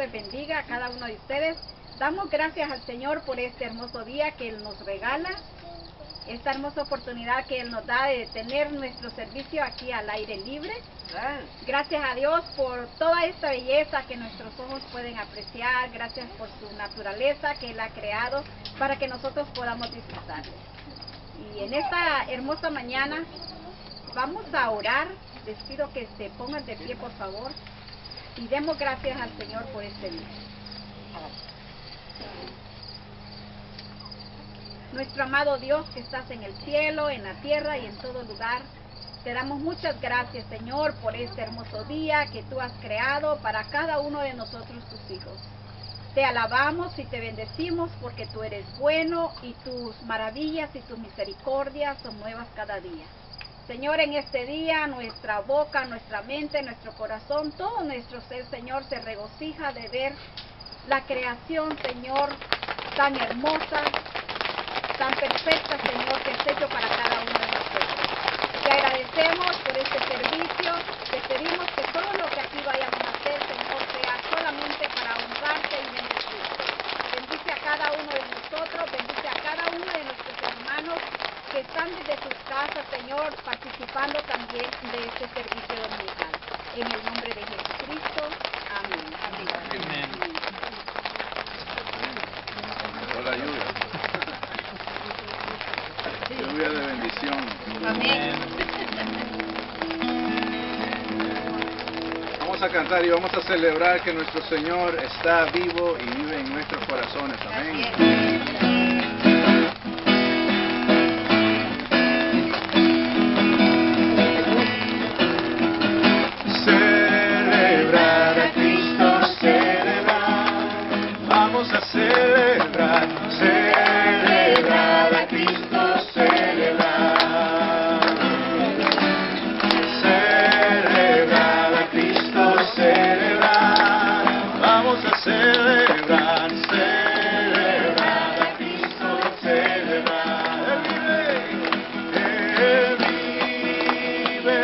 les bendiga a cada uno de ustedes. Damos gracias al Señor por este hermoso día que Él nos regala, esta hermosa oportunidad que Él nos da de tener nuestro servicio aquí al aire libre. Gracias a Dios por toda esta belleza que nuestros ojos pueden apreciar, gracias por su naturaleza que Él ha creado para que nosotros podamos disfrutar. Y en esta hermosa mañana vamos a orar. Les pido que se pongan de pie, por favor, y demos gracias al Señor por este día. Nuestro amado Dios que estás en el cielo, en la tierra y en todo lugar, te damos muchas gracias, Señor, por este hermoso día que tú has creado para cada uno de nosotros, tus hijos. Te alabamos y te bendecimos porque tú eres bueno y tus maravillas y tus misericordias son nuevas cada día. Señor, en este día nuestra boca, nuestra mente, nuestro corazón, todo nuestro ser, Señor, se regocija de ver la creación, Señor, tan hermosa, tan perfecta, Señor, que has hecho para cada uno de nosotros. Te agradecemos por este servicio, te pedimos que todo lo que aquí vayamos a hacer, Señor, sea solamente para honrarte y bendecirte. Bendice a cada uno de nosotros, bendice a cada uno de nuestros hermanos que están desde sus casas, Señor, participando también de este servicio dominical. En el nombre de Jesucristo, amén. Amén. Amén. Hola, lluvia. Lluvia de bendición. Amén. Vamos a cantar y vamos a celebrar que nuestro Señor está vivo y vive en nuestros corazones. Amén. Celebrar a Cristo, celebrar. Vamos a celebrar, celebrar a Cristo, celebrar. Celebrar a Cristo, celebrar. Vamos a celebrar, celebrar a Cristo, celebrar. Él vive,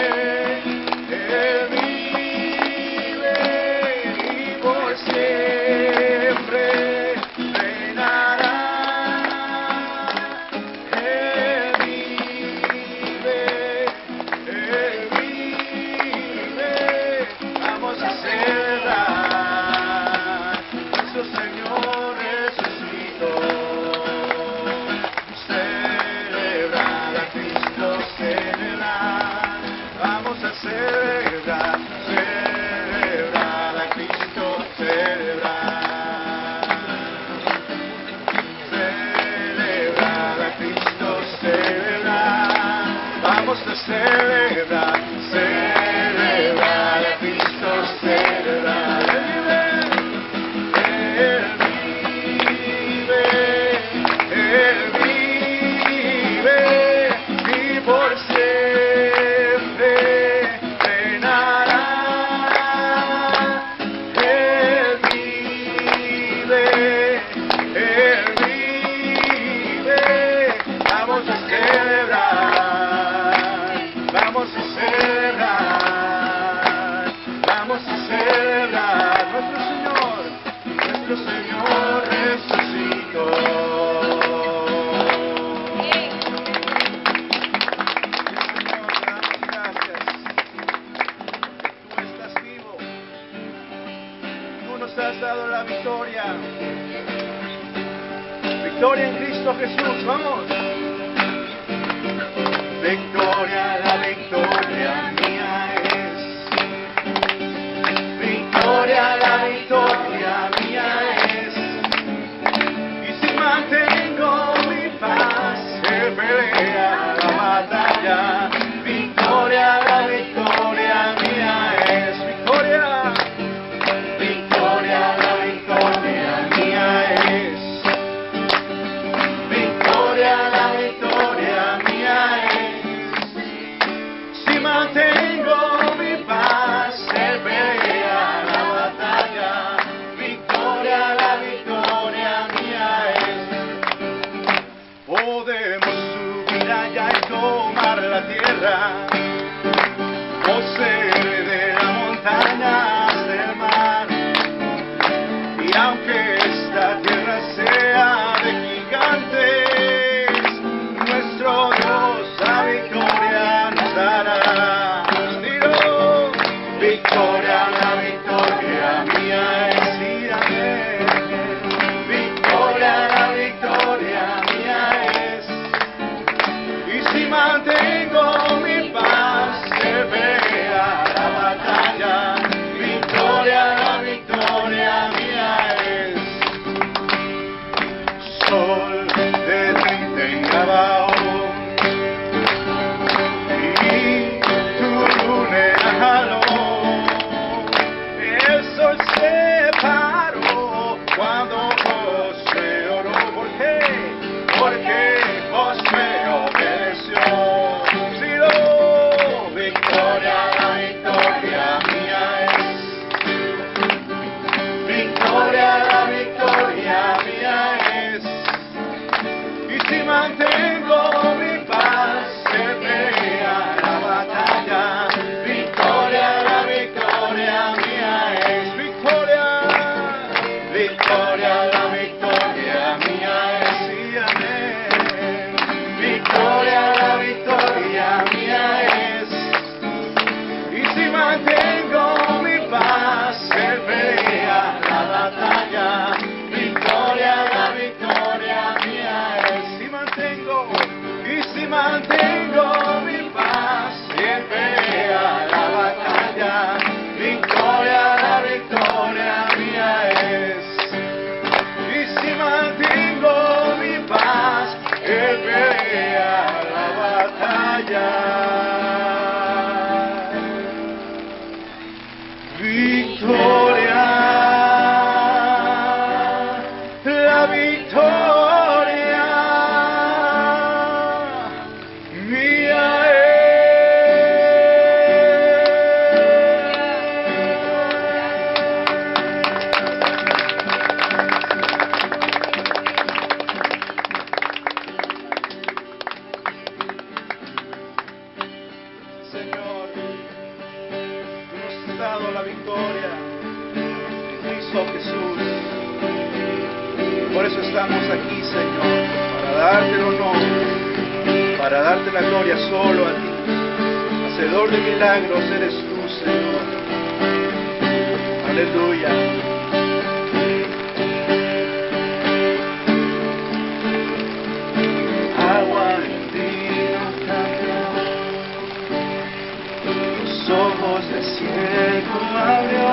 Él vive y por siempre reinará. Él vive, Él vive. Vamos a celebrar, nuestro Señor resucitó. Celebrar a Cristo, celebrar. Vamos a celebrar, celebrar a Cristo, celebrar. Celebrar a Cristo, celebrar. Vamos a celebrar, celebrar a Cristo, celebrar. Él vive, Él vive y por siempre reinará. Él vive, Él vive. Vamos a celebrar, vamos a celebrar, vamos a celebrar. Nuestro Señor resucitó. Gracias. Tú estás vivo. Tú nos has dado la victoria. Victoria en Cristo Jesús. Vamos. Victoria, la victoria mía es. Victoria, la victoria mía es. Y si mantengo mi paz, Él pelea la batalla. Victoria, la victoria mía es. Victoria, victoria, la victoria mía es. Victoria, la victoria mía es. Si mantengo mi paz, Él pelea la batalla. oh Jesús. Por eso estamos aquí, Señor, para darte el honor, para darte la gloria solo a ti. Hacedor de milagros eres tú, Señor. Aleluya. Agua en vino cambió, los ojos del ciego abrió.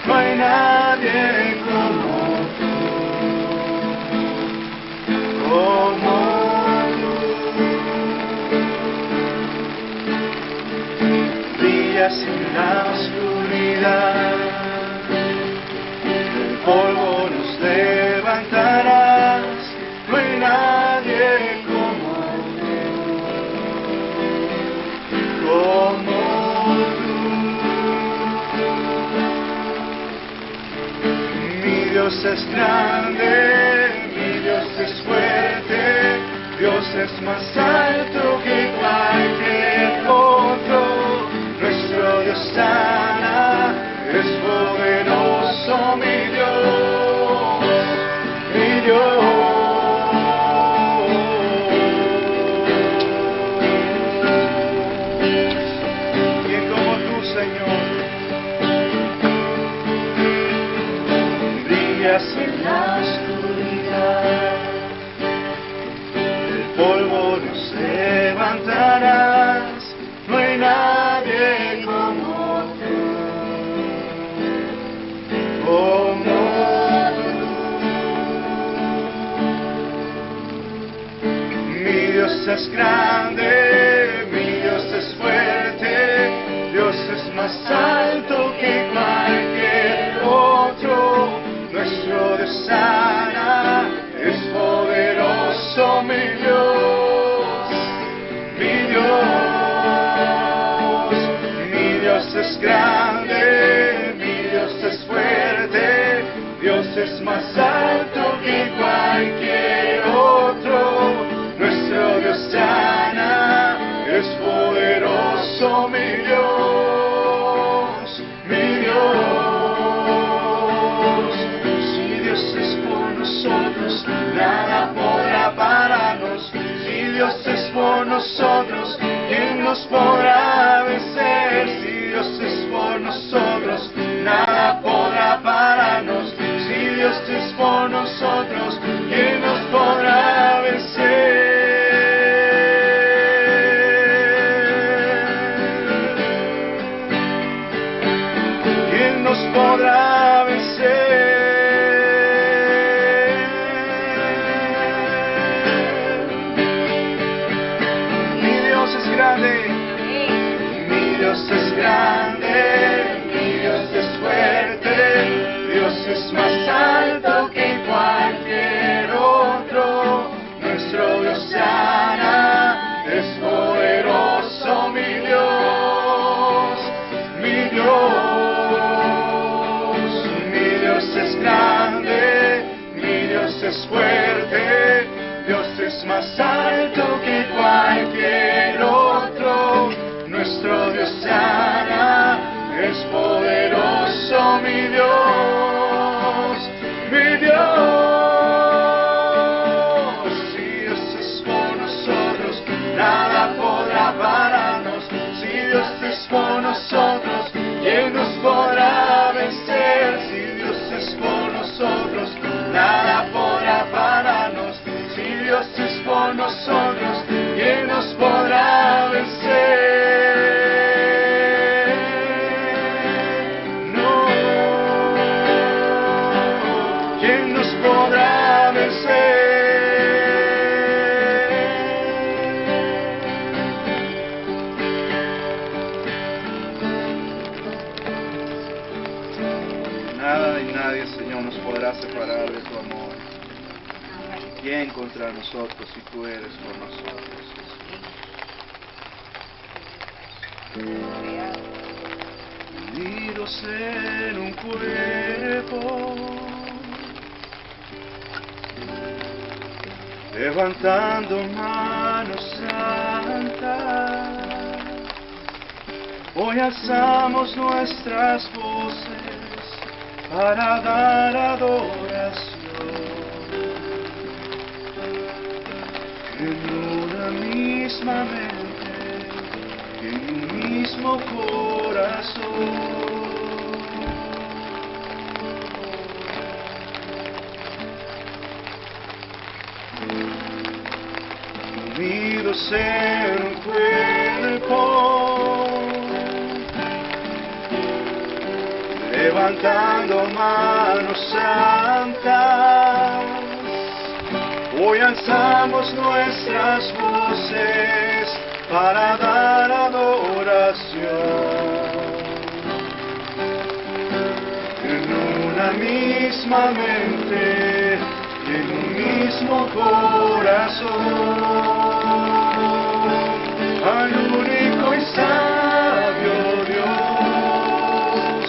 No hay nadie como tú, como tú. Brillas en la oscuridad, del polvo nos levantarás. No hay nadie como tú. Mi Dios es grande, mi Dios es fuerte, Dios es más alto que cualquier otro. Nuestro Dios sana, es poderoso, mi Dios, mi Dios. ¿Quién como tú, Señor? Brillas en la oscuridad, del polvo nos levantarás. No hay nadie como tú, como tú. Mi Dios es grande, mi Dios es fuerte, Dios es más alto que cualquier otro. Nuestro Dios sana, es poderoso, mi Dios, mi Dios. Mi Dios es grande, mi Dios es fuerte, Dios es más alto que cualquier otro. Nuestro Dios sana, es poderoso, mi Dios, mi Dios. Si Dios es por nosotros, nada podrá pararnos. Si Dios es por nosotros, ¿quién nos podrá vencer? Si Dios es por nosotros, nada podrá pararnos. Si Dios es por nosotros, ¿quién nos podrá vencer? ¿Quién nos podrá vencer? Mi Dios es grande, mi Dios es grande, mi Dios es fuerte, Dios es más alto que cualquier otro. Nuestro Dios sana, es poderoso, mi Dios, mi Dios. Mi Dios es grande, mi Dios es fuerte, Dios es más alto que cualquier otro. Nuestro Dios sana, es poderoso, mi Dios, mi Dios. Si Dios es por nosotros, nada podrá pararnos. Si Dios es por nosotros, ¿quién nos podrá vencer? Si Dios es por nosotros, nada podrá pararnos. Si Dios es por nosotros, ¿quién nos podrá vencer? No, ¿quién nos podrá vencer? Nada ni nadie, Señor, nos podrá separar de tu amor. ¿Quién contra nosotros si tú eres por nosotros? Unidos en un cuerpo, levantando manos santas, hoy alzamos nuestras voces para dar adoración. En una misma mente, en un mismo corazón. Unidos en un cuerpo, levantando manos santas, hoy alzamos nuestras voces para dar adoración. En una misma mente, en un mismo corazón, al único y sabio Dios,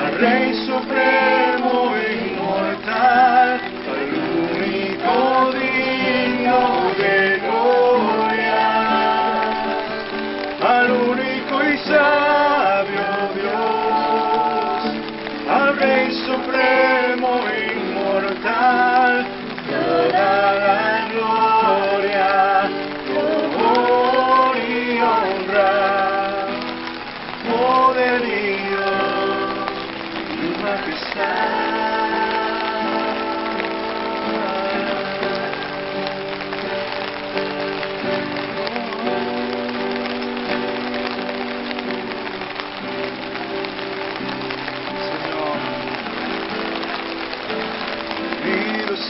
al Rey Supremo e inmortal, al único digno de gloria, al único y sabio Dios, al Rey Supremo e inmortal, toda la gloria, honor y honra, poderío y majestad.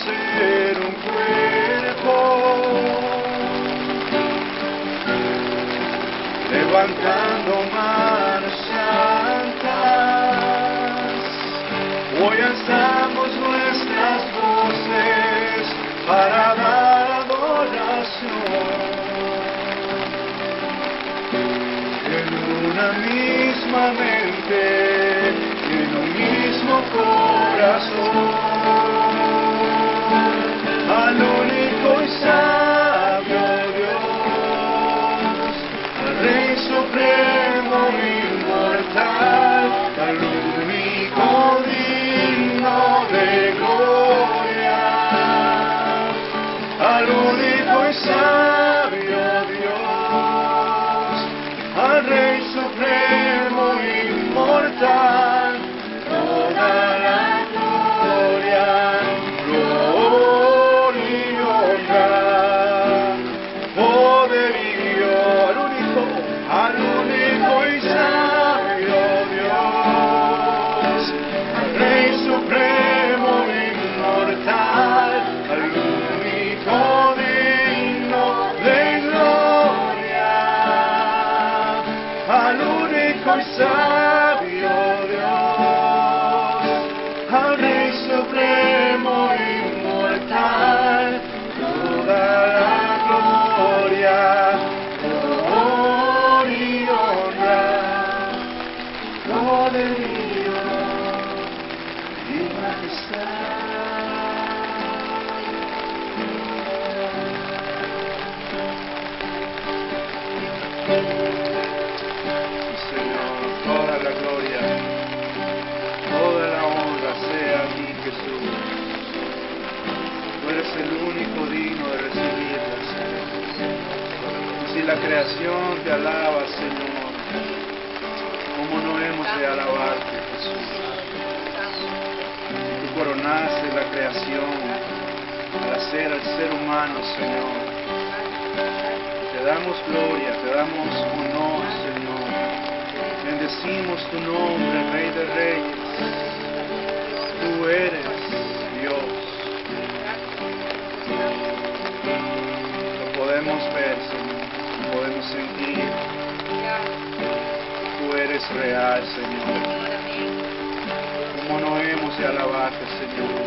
Ser un cuerpo, levantando manos santas, hoy alzamos nuestras voces para dar adoración. En una misma mente, en un mismo corazón, al único y sabio Dios, al Rey Supremo inmortal, al único digno de gloria, al único y sabio Dios, al Rey Supremo inmortal, toda la gloria, al único y sabio Dios, al Rey Supremo inmortal, al único digno de gloria, al único y sabio Dios, al Rey Supremo inmortal, toda la gloria, poderío y majestad. Señor, toda la gloria, toda la honra sea a ti, Jesús. Tú eres el único digno de recibirla, Señor. Si la creación te alaba, Señor, ¿cómo no hemos de alabarte, Jesús? Tú coronaste la creación al hacer al ser humano, Señor. Te damos gloria, te damos honor, Señor. Bendecimos tu nombre, Rey de Reyes. Tú eres Dios. Lo podemos ver, Señor. Lo podemos sentir. Tú eres real, Señor. ¿Cómo no hemos de alabarte, Señor?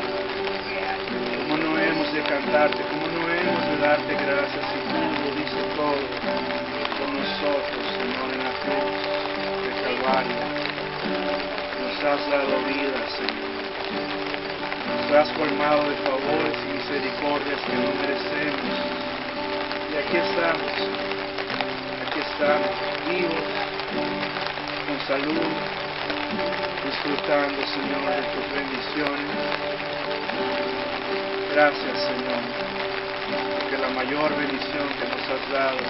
¿Cómo no hemos de cantarte? ¿Cómo no hemos de darte gracias si tú lo diste todo por nosotros, Señor, en la cruz de Calvario? Nos has dado vida, Señor. Nos has colmado de favores y misericordias que no merecemos. Y aquí estamos vivos, con salud, disfrutando, Señor, de tus bendiciones. Gracias, Señor, porque la mayor bendición que nos has dado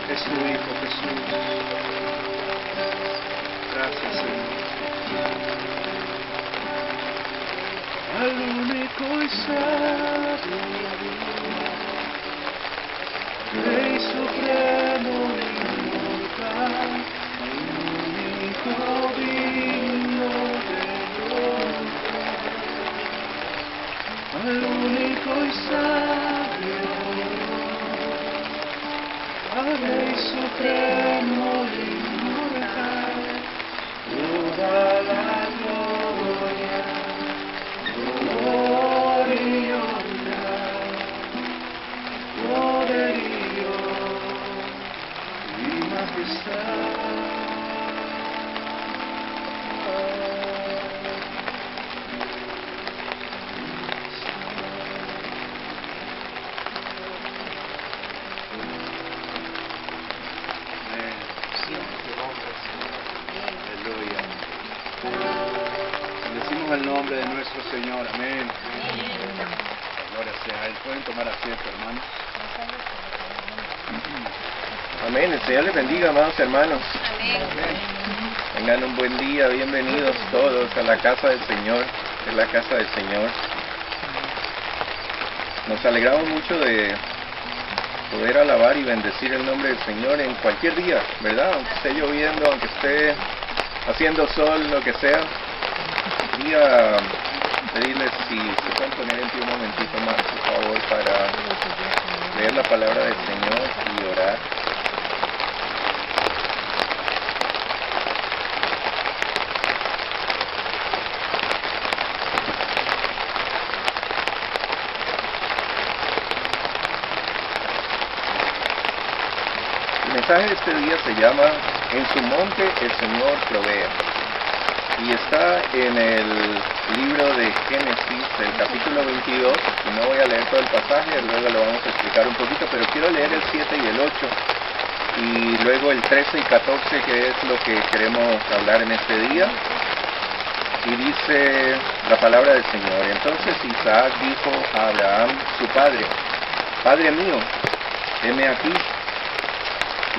es tu Hijo Jesús. Gracias, Señor. Al único y sabio, Rey supremo inmortal, único digno de gloria, al único y sabio, al Rey supremo inmortal, toda la gloria, honor y honor, poderío y majestad. Bendecimos el nombre de nuestro Señor. Amén. Gloria sea a Él. Pueden tomar asiento, hermanos. Amén. El Señor les bendiga, amados hermanos. Tengan un buen día. Bienvenidos todos a la casa del Señor. Es la casa del Señor. Nos alegramos mucho de poder alabar y bendecir el nombre del Señor en cualquier día, ¿verdad? Aunque esté lloviendo, aunque esté haciendo sol, lo que sea. Quería pedirles si se pueden poner en pie un momentito más, por favor, para leer la palabra del Señor y orar. El mensaje de este día se llama En su monte el Señor provea. Y está en el libro de Génesis, el capítulo 22, y no voy a leer todo el pasaje, luego lo vamos a explicar un poquito, pero quiero leer el 7 y el 8, y luego el 13 y 14, que es lo que queremos hablar en este día. Y dice la palabra del Señor: Entonces Isaac dijo a Abraham, su padre: Padre mío, heme aquí.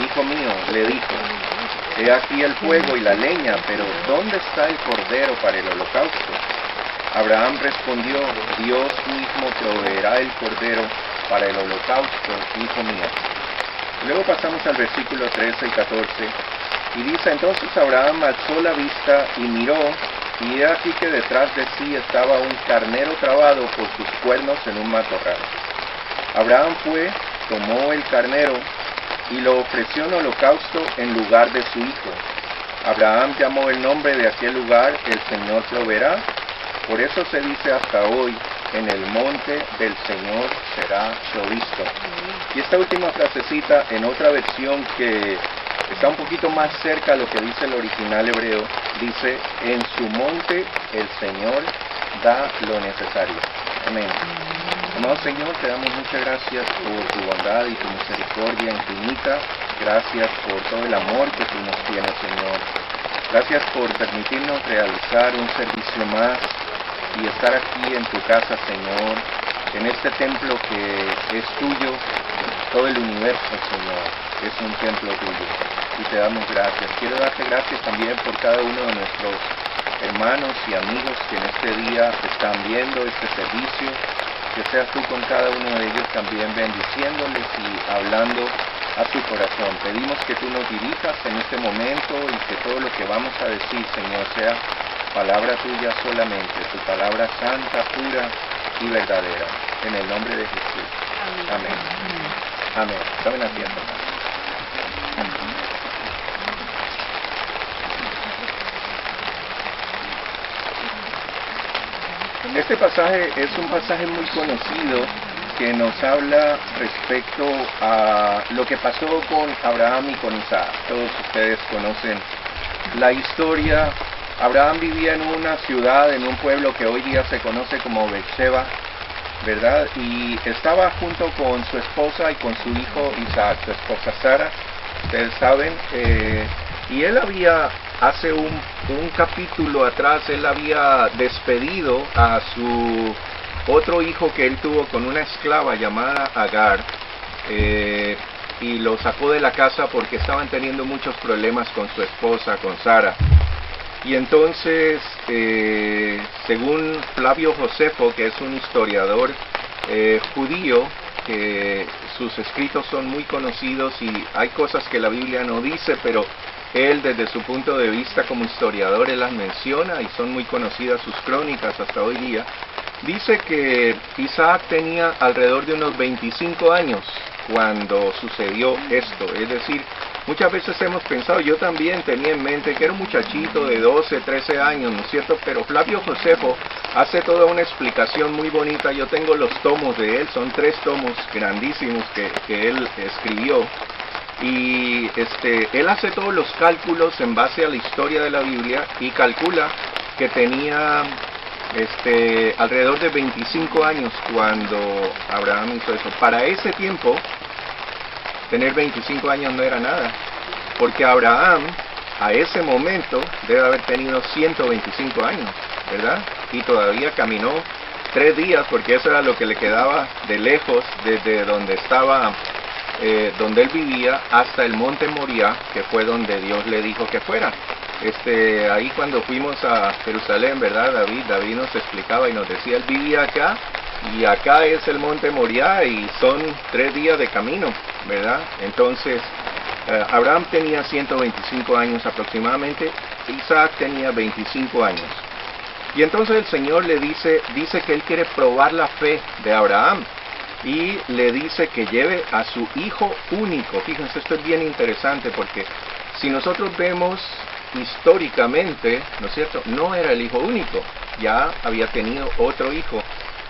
Hijo mío, le dijo: He aquí el fuego y la leña, pero ¿dónde está el cordero para el holocausto? Abraham respondió: Dios mismo proveerá el cordero para el holocausto, hijo mío. Luego pasamos al versículo 13 y 14, y dice: Entonces Abraham alzó la vista y miró, y he aquí que detrás de sí estaba un carnero trabado por sus cuernos en un matorral. Abraham fue, tomó el carnero, y lo ofreció en holocausto en lugar de su hijo. Abraham llamó el nombre de aquel lugar: El Señor proveerá. Por eso se dice hasta hoy: En el monte del Señor será provisto. Y esta última frasecita, en otra versión que está un poquito más cerca a lo que dice el original hebreo, dice: En su monte el Señor da lo necesario. Amén. Amado Señor, te damos muchas gracias por tu bondad y tu misericordia infinita. Gracias por todo el amor que tú nos tienes, Señor. Gracias por permitirnos realizar un servicio más y estar aquí en tu casa, Señor, en este templo que es tuyo. Todo el universo, Señor, es un templo tuyo y te damos gracias. Quiero darte gracias también por cada uno de nuestros hermanos y amigos que en este día están viendo este servicio. Que seas tú con cada uno de ellos también bendiciéndoles y hablando a su corazón. Pedimos que tú nos dirijas en este momento y que todo lo que vamos a decir, Señor, sea palabra tuya solamente, tu palabra santa, pura y verdadera. En el nombre de Jesús. Amén. Amén. Tomen asiento. Este pasaje es un pasaje muy conocido que nos habla respecto a lo que pasó con Abraham y con Isaac. Todos ustedes conocen la historia. Abraham vivía en una ciudad, en un pueblo que hoy día se conoce como Beerseba, ¿verdad? Y estaba junto con su esposa y con su hijo Isaac, su esposa Sara. ustedes saben, y él había, hace un capítulo atrás, él había despedido a su otro hijo que él tuvo con una esclava llamada Agar, y lo sacó de la casa porque estaban teniendo muchos problemas con su esposa, con Sara. Y entonces, según Flavio Josefo, que es un historiador judío, que sus escritos son muy conocidos y hay cosas que la Biblia no dice, pero él desde su punto de vista como historiador, él las menciona y son muy conocidas sus crónicas hasta hoy día. Dice que Isaac tenía alrededor de unos 25 años cuando sucedió esto, es decir, muchas veces hemos pensado, yo también tenía en mente que era un muchachito de 12, 13 años, ¿no es cierto? Pero Flavio Josefo hace toda una explicación muy bonita. Yo tengo los tomos de él, son 3 tomos grandísimos que él escribió. Y él hace todos los cálculos en base a la historia de la Biblia y calcula que tenía alrededor de 25 años cuando Abraham hizo eso. Para ese tiempo, tener 25 años no era nada, porque Abraham a ese momento debe haber tenido 125 años, ¿verdad? Y todavía caminó 3 días, porque eso era lo que le quedaba de lejos desde donde estaba, donde él vivía, hasta el monte Moriah, que fue donde Dios le dijo que fuera. Ahí cuando fuimos a Jerusalén, ¿verdad? David nos explicaba y nos decía, él vivía acá, y acá es el monte Moriah, y son 3 días de camino, ¿verdad? Entonces, Abraham tenía 125 años aproximadamente, Isaac tenía 25 años. Y entonces el Señor le dice que él quiere probar la fe de Abraham, y le dice que lleve a su hijo único. Fíjense, esto es bien interesante, porque si nosotros vemos históricamente, ¿no es cierto?, no era el hijo único, ya había tenido otro hijo,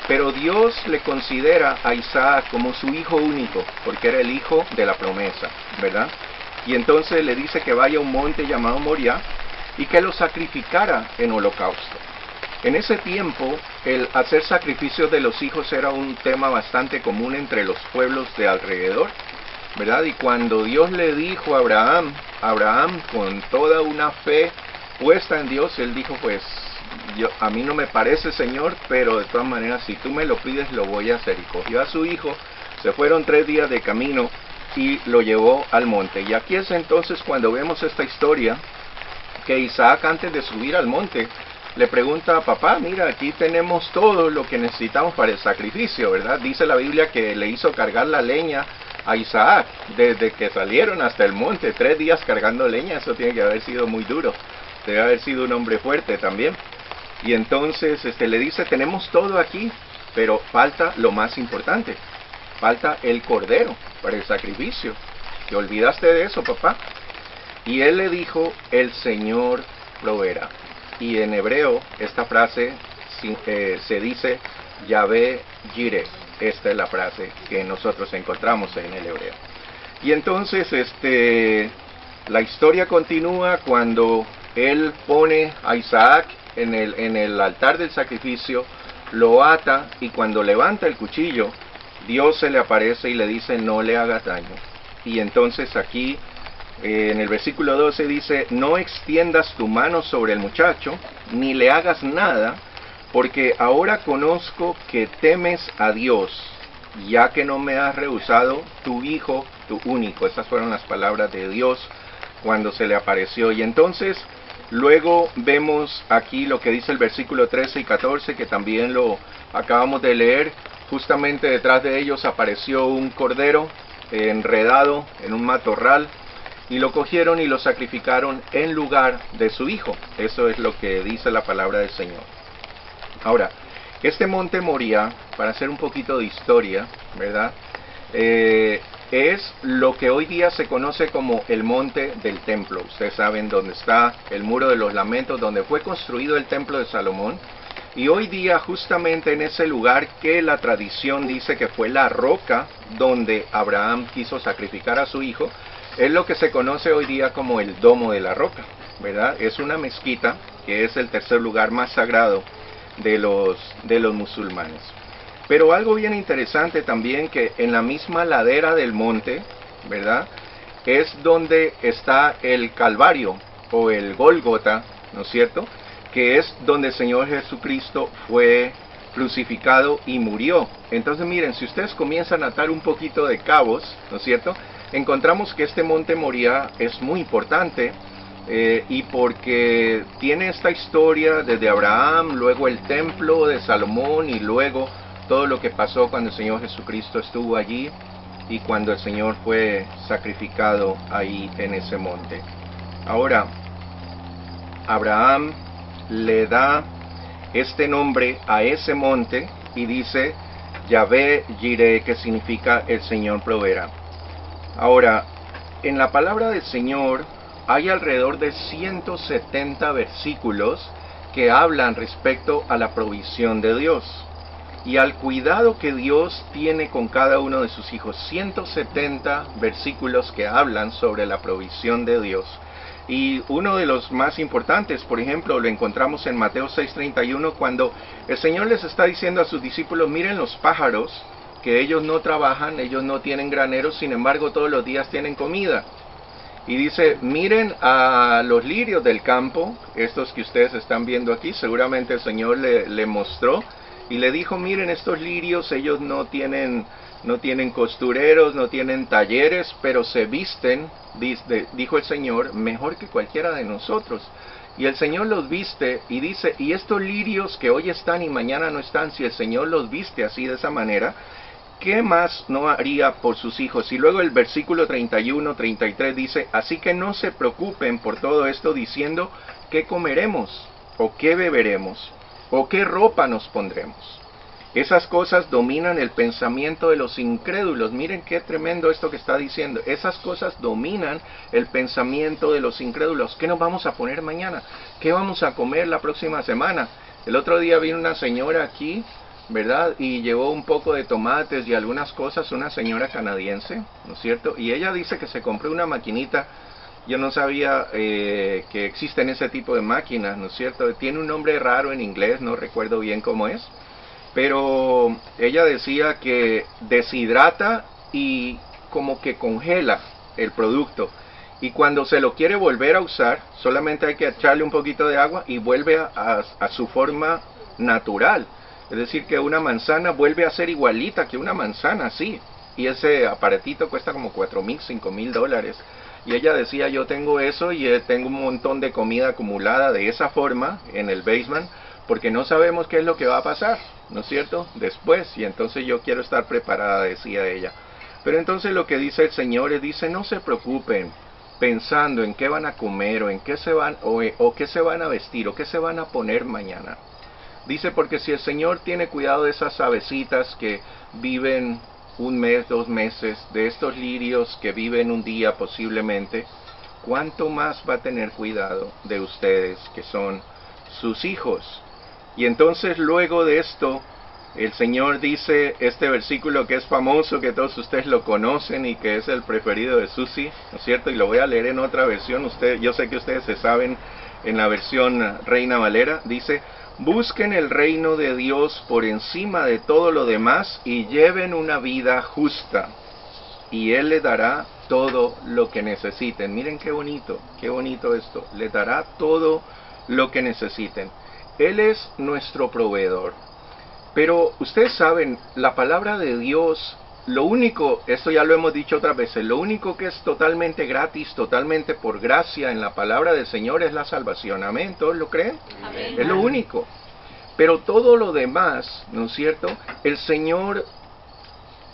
pero Dios le considera a Isaac como su hijo único, porque era el hijo de la promesa, ¿verdad? Y entonces le dice que vaya a un monte llamado Moriah y que lo sacrificara en holocausto. En ese tiempo, el hacer sacrificios de los hijos era un tema bastante común entre los pueblos de alrededor, ¿verdad? Y cuando Dios le dijo a Abraham con toda una fe puesta en Dios, él dijo, pues, a mí no me parece, Señor, pero de todas maneras, si tú me lo pides, lo voy a hacer. Y cogió a su hijo, se fueron 3 días de camino y lo llevó al monte. Y aquí es entonces cuando vemos esta historia, que Isaac, antes de subir al monte, le pregunta a papá, mira, aquí tenemos todo lo que necesitamos para el sacrificio, ¿verdad? Dice la Biblia que le hizo cargar la leña a Isaac, desde que salieron hasta el monte, 3 días cargando leña. Eso tiene que haber sido muy duro, debe haber sido un hombre fuerte también. Y entonces le dice, tenemos todo aquí, pero falta lo más importante, falta el cordero para el sacrificio. ¿Te olvidaste de eso, papá? Y él le dijo, el Señor proveerá. Y en hebreo esta frase se dice Yahvé Jireh. Esta es la frase que nosotros encontramos en el hebreo. Y entonces la historia continúa cuando él pone a Isaac en el altar del sacrificio, lo ata, y cuando levanta el cuchillo, Dios se le aparece y le dice, no le hagas daño. Y entonces aquí en el versículo 12 dice, no extiendas tu mano sobre el muchacho, ni le hagas nada, porque ahora conozco que temes a Dios, ya que no me has rehusado tu hijo, tu único. Estas fueron las palabras de Dios cuando se le apareció. Y entonces luego vemos aquí lo que dice el versículo 13 y 14, que también lo acabamos de leer. Justamente detrás de ellos apareció un cordero enredado en un matorral, y lo cogieron y lo sacrificaron en lugar de su hijo. Eso es lo que dice la palabra del Señor. Ahora, este monte Moriah, para hacer un poquito de historia, ¿verdad? Es lo que hoy día se conoce como el monte del templo. Ustedes saben dónde está el muro de los lamentos, donde fue construido el templo de Salomón. Y hoy día, justamente en ese lugar que la tradición dice que fue la roca donde Abraham quiso sacrificar a su hijo, es lo que se conoce hoy día como el Domo de la Roca, ¿verdad? Es una mezquita que es el tercer lugar más sagrado de los musulmanes. Pero algo bien interesante también, que en la misma ladera del monte, ¿verdad?, es donde está el Calvario o el Gólgota, ¿no es cierto? Que es donde el Señor Jesucristo fue crucificado y murió. Entonces miren, si ustedes comienzan a atar un poquito de cabos, ¿no es cierto? Encontramos que este monte Moriah es muy importante, y porque tiene esta historia desde Abraham, luego el templo de Salomón y luego todo lo que pasó cuando el Señor Jesucristo estuvo allí y cuando el Señor fue sacrificado ahí en ese monte. Ahora, Abraham le da este nombre a ese monte y dice Yahvé Jireh, que significa el Señor proveerá. Ahora, en la palabra del Señor hay alrededor de 170 versículos que hablan respecto a la provisión de Dios y al cuidado que Dios tiene con cada uno de sus hijos. 170 versículos que hablan sobre la provisión de Dios. Y uno de los más importantes, por ejemplo, lo encontramos en Mateo 6:31, cuando el Señor les está diciendo a sus discípulos, miren los pájaros, que ellos no trabajan, ellos no tienen graneros, sin embargo todos los días tienen comida. Y dice, miren a los lirios del campo, estos que ustedes están viendo aquí, seguramente el Señor le mostró, y le dijo, miren estos lirios, ellos no tienen costureros, no tienen talleres, pero se visten, dijo el Señor, mejor que cualquiera de nosotros. Y el Señor los viste y dice, y estos lirios que hoy están y mañana no están, si el Señor los viste así de esa manera, ¿qué más no haría por sus hijos? Y luego el versículo 31, 33 dice, así que no se preocupen por todo esto diciendo, ¿qué comeremos? ¿O qué beberemos? ¿O qué ropa nos pondremos? Esas cosas dominan el pensamiento de los incrédulos. Miren qué tremendo esto que está diciendo. Esas cosas dominan el pensamiento de los incrédulos. ¿Qué nos vamos a poner mañana? ¿Qué vamos a comer la próxima semana? El otro día vino una señora aquí, ¿verdad? Y llevó un poco de tomates y algunas cosas, una señora canadiense, ¿no es cierto? Y ella dice que se compró una maquinita. Yo no sabía que existen ese tipo de máquinas, ¿no es cierto? Tiene un nombre raro en inglés, no recuerdo bien cómo es. Pero ella decía que deshidrata y como que congela el producto. Y cuando se lo quiere volver a usar, solamente hay que echarle un poquito de agua y vuelve a su forma natural. Es decir, que una manzana vuelve a ser igualita que una manzana, sí. Y ese aparatito cuesta como $4,000, $5,000. Y ella decía, yo tengo eso y tengo un montón de comida acumulada de esa forma en el basement, porque no sabemos qué es lo que va a pasar, ¿no es cierto? Después, y entonces yo quiero estar preparada, decía ella. Pero entonces lo que dice el Señor es, dice, no se preocupen pensando en qué van a comer o en qué se van, o qué se van a vestir o qué se van a poner mañana. Dice, porque si el Señor tiene cuidado de esas avecitas que viven un mes, 2 meses, de estos lirios que viven un día posiblemente, ¿cuánto más va a tener cuidado de ustedes que son sus hijos? Y entonces luego de esto, el Señor dice este versículo que es famoso, que todos ustedes lo conocen y que es el preferido de Susi, ¿no es cierto? Y lo voy a leer en otra versión, yo sé que ustedes se saben en la versión Reina Valera, dice, busquen el reino de Dios por encima de todo lo demás y lleven una vida justa, y Él les dará todo lo que necesiten. Miren qué bonito esto, les dará todo lo que necesiten. Él es nuestro proveedor. Pero ustedes saben, la palabra de Dios, lo único, esto ya lo hemos dicho otras veces, lo único que es totalmente gratis, totalmente por gracia en la palabra del Señor es la salvación. Amén, ¿todos lo creen? Amén. Es lo único. Pero todo lo demás, ¿no es cierto? El Señor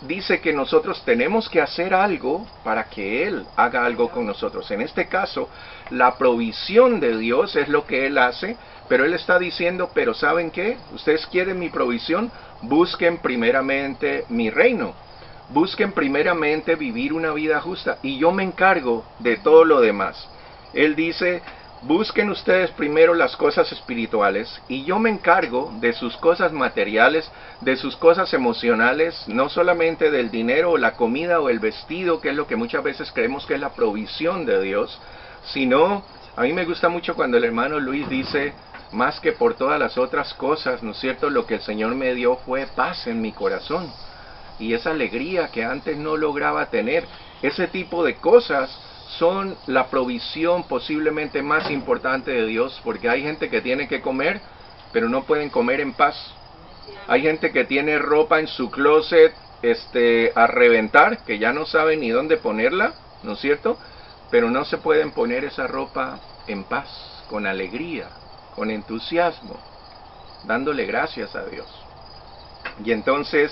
dice que nosotros tenemos que hacer algo para que Él haga algo con nosotros. En este caso, la provisión de Dios es lo que Él hace, pero Él está diciendo, pero ¿saben qué? Ustedes quieren mi provisión, busquen primeramente mi reino. Busquen primeramente vivir una vida justa y yo me encargo de todo lo demás. Él dice, busquen ustedes primero las cosas espirituales y yo me encargo de sus cosas materiales, de sus cosas emocionales, no solamente del dinero o la comida o el vestido, que es lo que muchas veces creemos que es la provisión de Dios, sino, a mí me gusta mucho cuando el hermano Luis dice, más que por todas las otras cosas, ¿no es cierto? Lo que el Señor me dio fue paz en mi corazón y esa alegría que antes no lograba tener. Ese tipo de cosas son la provisión posiblemente más importante de Dios, porque hay gente que tiene que comer, pero no pueden comer en paz. Hay gente que tiene ropa en su closet a reventar, que ya no saben ni dónde ponerla, ¿no es cierto? Pero no se pueden poner esa ropa en paz, con alegría, con entusiasmo, dándole gracias a Dios. Y entonces,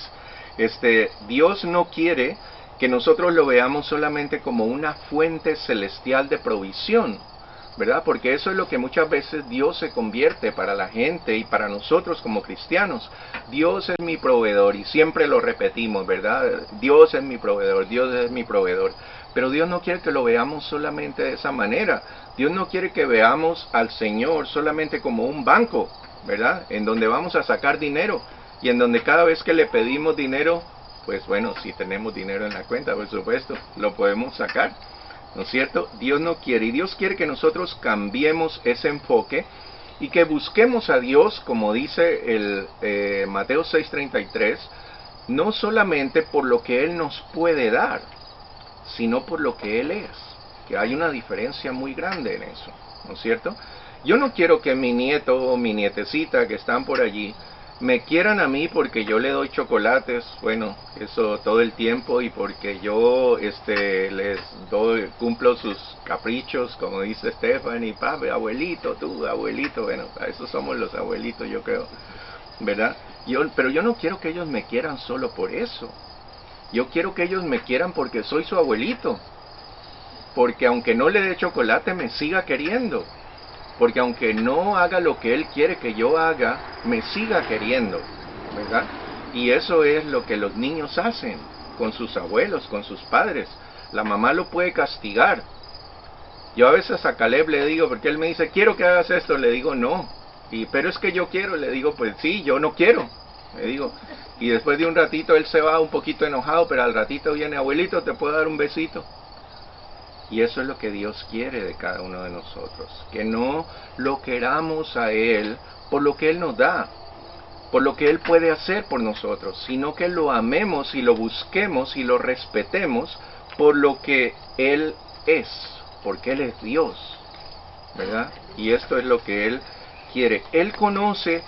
Dios no quiere que nosotros lo veamos solamente como una fuente celestial de provisión, ¿verdad? Porque eso es lo que muchas veces Dios se convierte para la gente y para nosotros como cristianos. Dios es mi proveedor, y siempre lo repetimos, ¿verdad? Dios es mi proveedor, Dios es mi proveedor. Pero Dios no quiere que lo veamos solamente de esa manera. Dios no quiere que veamos al Señor solamente como un banco, ¿verdad? En donde vamos a sacar dinero y en donde cada vez que le pedimos dinero, pues bueno, si tenemos dinero en la cuenta, por supuesto, lo podemos sacar, ¿no es cierto? Dios no quiere, y Dios quiere que nosotros cambiemos ese enfoque y que busquemos a Dios, como dice el Mateo 6:33, no solamente por lo que Él nos puede dar, sino por lo que Él es, que hay una diferencia muy grande en eso, ¿no es cierto? Yo no quiero que mi nieto o mi nietecita que están por allí me quieran a mí porque yo le doy chocolates, bueno, eso todo el tiempo, y porque yo les cumplo sus caprichos, como dice Stephanie, papi, abuelito, tú, abuelito, bueno, a eso somos los abuelitos, yo creo, ¿verdad? Pero yo no quiero que ellos me quieran solo por eso. Yo quiero que ellos me quieran porque soy su abuelito, porque aunque no le dé chocolate me siga queriendo, porque aunque no haga lo que Él quiere que yo haga, me siga queriendo, ¿verdad? Y eso es lo que los niños hacen con sus abuelos, con sus padres. La mamá lo puede castigar. Yo a veces a Caleb le digo, porque él me dice, quiero que hagas esto, le digo, no. Pero es que yo quiero, le digo, pues sí, yo no quiero, le digo. Y después de un ratito él se va un poquito enojado, pero al ratito viene, abuelito, ¿te puedo dar un besito? Y eso es lo que Dios quiere de cada uno de nosotros, que no lo queramos a Él por lo que Él nos da, por lo que Él puede hacer por nosotros, sino que lo amemos y lo busquemos y lo respetemos por lo que Él es, porque Él es Dios, ¿verdad? Y esto es lo que Él quiere. Él conoce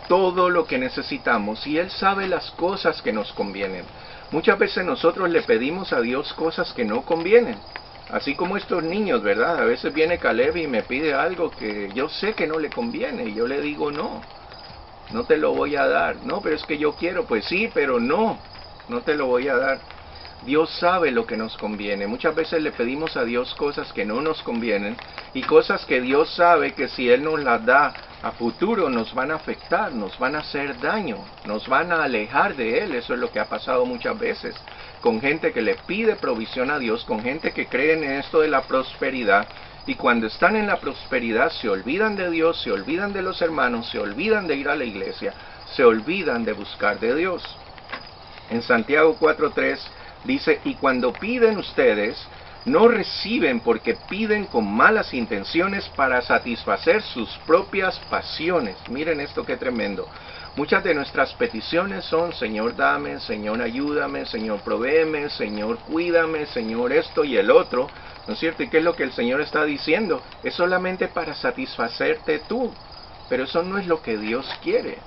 todo lo que necesitamos y Él sabe las cosas que nos convienen. Muchas veces nosotros le pedimos a Dios cosas que no convienen. Así como estos niños, ¿verdad? A veces viene Caleb y me pide algo que yo sé que no le conviene. Y yo le digo, no te lo voy a dar. No, pero es que yo quiero. Pues sí, pero no te lo voy a dar. Dios sabe lo que nos conviene. Muchas veces le pedimos a Dios cosas que no nos convienen. Y cosas que Dios sabe que si Él nos las da a futuro nos van a afectar, nos van a hacer daño, nos van a alejar de Él. Eso es lo que ha pasado muchas veces con gente que le pide provisión a Dios, con gente que cree en esto de la prosperidad, y cuando están en la prosperidad se olvidan de Dios, se olvidan de los hermanos, se olvidan de ir a la iglesia, se olvidan de buscar de Dios. En Santiago 4:3 dice, y cuando piden ustedes, no reciben porque piden con malas intenciones para satisfacer sus propias pasiones. Miren esto qué tremendo. Muchas de nuestras peticiones son, Señor dame, Señor ayúdame, Señor provéeme, Señor cuídame, Señor esto y el otro, ¿no es cierto? ¿Y qué es lo que el Señor está diciendo? Es solamente para satisfacerte tú, pero eso no es lo que Dios quiere.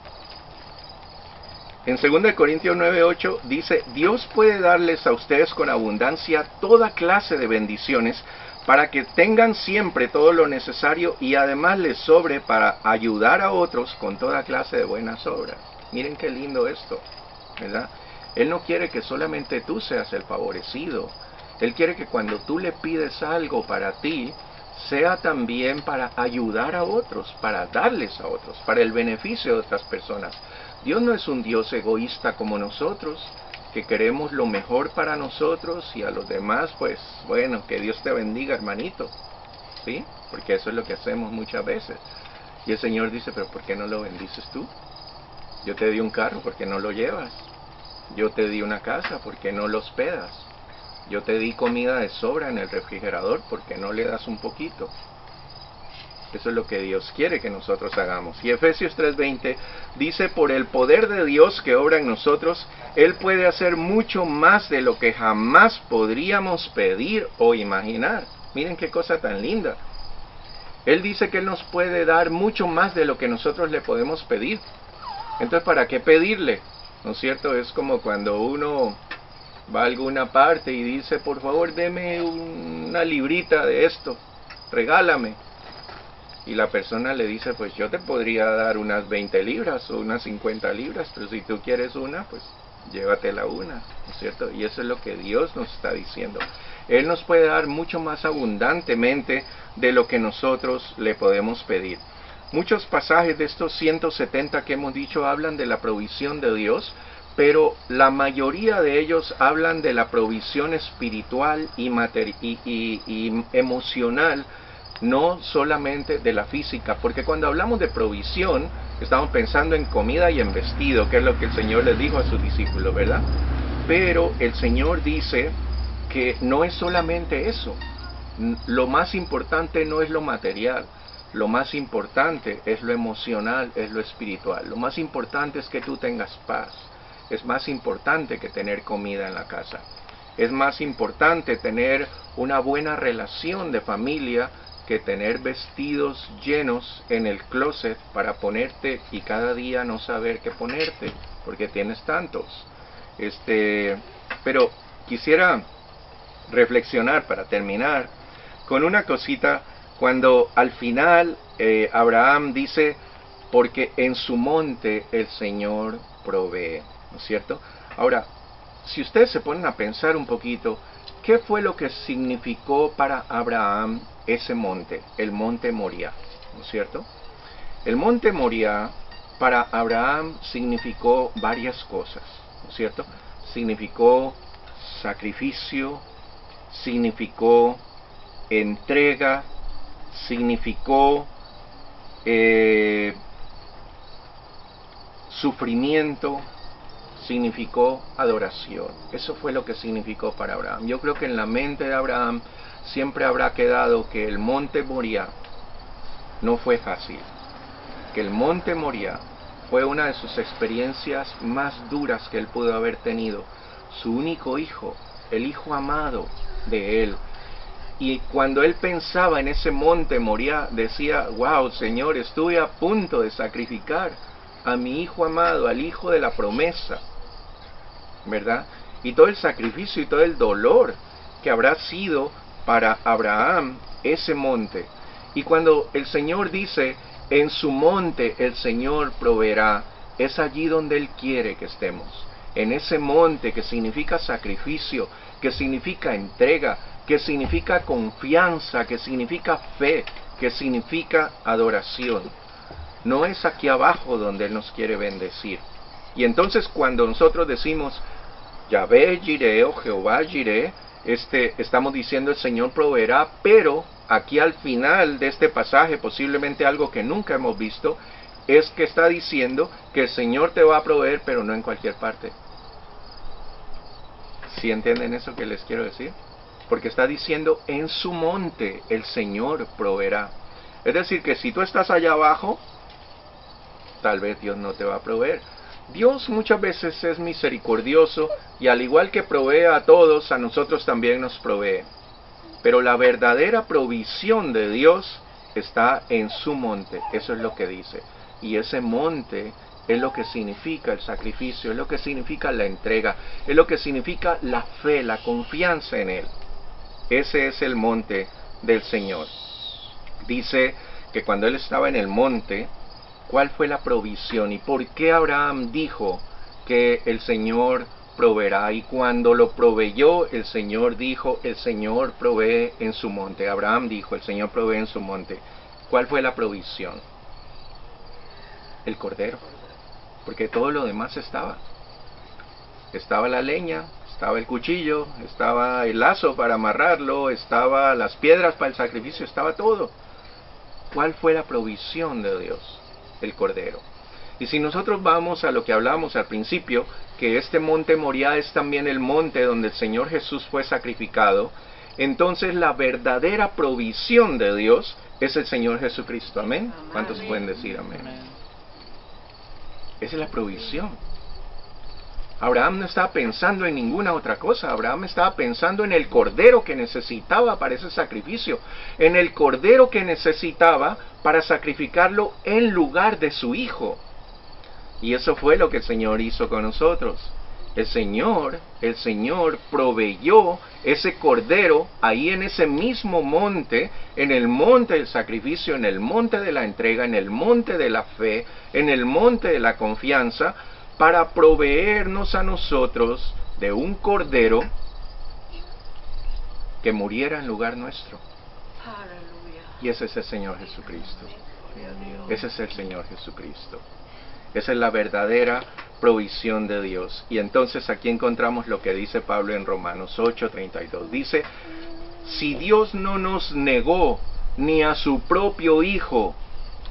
En 2 Corintios 9:8 dice, Dios puede darles a ustedes con abundancia toda clase de bendiciones para que tengan siempre todo lo necesario y además les sobre para ayudar a otros con toda clase de buenas obras. Miren qué lindo esto, ¿verdad? Él no quiere que solamente tú seas el favorecido. Él quiere que cuando tú le pides algo para ti, sea también para ayudar a otros, para darles a otros, para el beneficio de otras personas. Dios no es un Dios egoísta como nosotros, que queremos lo mejor para nosotros y a los demás, pues, bueno, que Dios te bendiga, hermanito, ¿sí? Porque eso es lo que hacemos muchas veces. Y el Señor dice, pero ¿por qué no lo bendices tú? Yo te di un carro, ¿por qué no lo llevas? Yo te di una casa, ¿por qué no lo hospedas? Yo te di comida de sobra en el refrigerador, ¿por qué no le das un poquito? Eso es lo que Dios quiere que nosotros hagamos. Y Efesios 3:20 dice, por el poder de Dios que obra en nosotros, Él puede hacer mucho más de lo que jamás podríamos pedir o imaginar. Miren qué cosa tan linda. Él dice que Él nos puede dar mucho más de lo que nosotros le podemos pedir. Entonces, ¿para qué pedirle? ¿No es cierto? Es como cuando uno va a alguna parte y dice, por favor, deme una librita de esto, regálame. Y la persona le dice, pues yo te podría dar unas 20 libras o unas 50 libras, pero si tú quieres una, pues llévatela una, ¿no es cierto? Y eso es lo que Dios nos está diciendo. Él nos puede dar mucho más abundantemente de lo que nosotros le podemos pedir. Muchos pasajes de estos 170 que hemos dicho hablan de la provisión de Dios, pero la mayoría de ellos hablan de la provisión espiritual y emocional, no solamente de la física, porque cuando hablamos de provisión, estamos pensando en comida y en vestido, que es lo que el Señor les dijo a sus discípulos, ¿verdad? Pero el Señor dice que no es solamente eso. Lo más importante no es lo material, lo más importante es lo emocional, es lo espiritual. Lo más importante es que tú tengas paz. Es más importante que tener comida en la casa. Es más importante tener una buena relación de familia que tener vestidos llenos en el closet para ponerte y cada día no saber qué ponerte, porque tienes tantos. Pero quisiera reflexionar para terminar con una cosita, cuando al final Abraham dice, porque en su monte el Señor provee, ¿no es cierto? Ahora, si ustedes se ponen a pensar un poquito, ¿qué fue lo que significó para Abraham ese monte, el monte Moriah, ¿no es cierto? El monte Moriah para Abraham significó varias cosas, ¿no es cierto? Significó sacrificio, significó entrega, significó sufrimiento, significó adoración. Eso fue lo que significó para Abraham. Yo creo que en la mente de Abraham siempre habrá quedado que el monte Moriah no fue fácil, que el monte Moriah fue una de sus experiencias más duras que él pudo haber tenido. Su único hijo, el hijo amado de él. Y cuando él pensaba en ese monte Moriah, decía, wow, Señor, estuve a punto de sacrificar a mi hijo amado, al hijo de la promesa, ¿verdad? Y todo el sacrificio y todo el dolor que habrá sido para Abraham ese monte. Y cuando el Señor dice, en su monte el Señor proveerá, es allí donde Él quiere que estemos. En ese monte que significa sacrificio, que significa entrega, que significa confianza, que significa fe, que significa adoración. No es aquí abajo donde Él nos quiere bendecir. Y entonces cuando nosotros decimos, Yahvé Jireh o Jehová Jireh, estamos diciendo el Señor proveerá, pero aquí al final de este pasaje, posiblemente algo que nunca hemos visto, es que está diciendo que el Señor te va a proveer, pero no en cualquier parte. ¿Sí entienden eso que les quiero decir? Porque está diciendo, en su monte el Señor proveerá. Es decir, que si tú estás allá abajo, tal vez Dios no te va a proveer. Dios muchas veces es misericordioso y al igual que provee a todos, a nosotros también nos provee. Pero la verdadera provisión de Dios está en su monte, eso es lo que dice. Y ese monte es lo que significa el sacrificio, es lo que significa la entrega, es lo que significa la fe, la confianza en Él. Ese es el monte del Señor. Dice que cuando Él estaba en el monte, ¿cuál fue la provisión? ¿Y por qué Abraham dijo que el Señor proveerá? Y cuando lo proveyó, el Señor dijo, el Señor provee en su monte. Abraham dijo, el Señor provee en su monte. ¿Cuál fue la provisión? El cordero. Porque todo lo demás estaba. Estaba la leña, estaba el cuchillo, estaba el lazo para amarrarlo, estaba las piedras para el sacrificio, estaba todo. ¿Cuál fue la provisión de Dios? El cordero. Y si nosotros vamos a lo que hablamos al principio, que este monte Moriah es también el monte donde el Señor Jesús fue sacrificado, entonces la verdadera provisión de Dios es el Señor Jesucristo. Amén. ¿Cuántos pueden decir amén? Esa es la provisión. Abraham no estaba pensando en ninguna otra cosa. Abraham estaba pensando en el cordero que necesitaba para ese sacrificio. En el cordero que necesitaba para sacrificarlo en lugar de su hijo. Y eso fue lo que el Señor hizo con nosotros. El Señor proveyó ese cordero ahí en ese mismo monte, en el monte del sacrificio, en el monte de la entrega, en el monte de la fe, en el monte de la confianza, para proveernos a nosotros de un cordero que muriera en lugar nuestro. Y ese es el Señor Jesucristo. Ese es el Señor Jesucristo. Esa es la verdadera provisión de Dios. Y entonces aquí encontramos lo que dice Pablo en Romanos 8:32. Dice, si Dios no nos negó ni a su propio Hijo,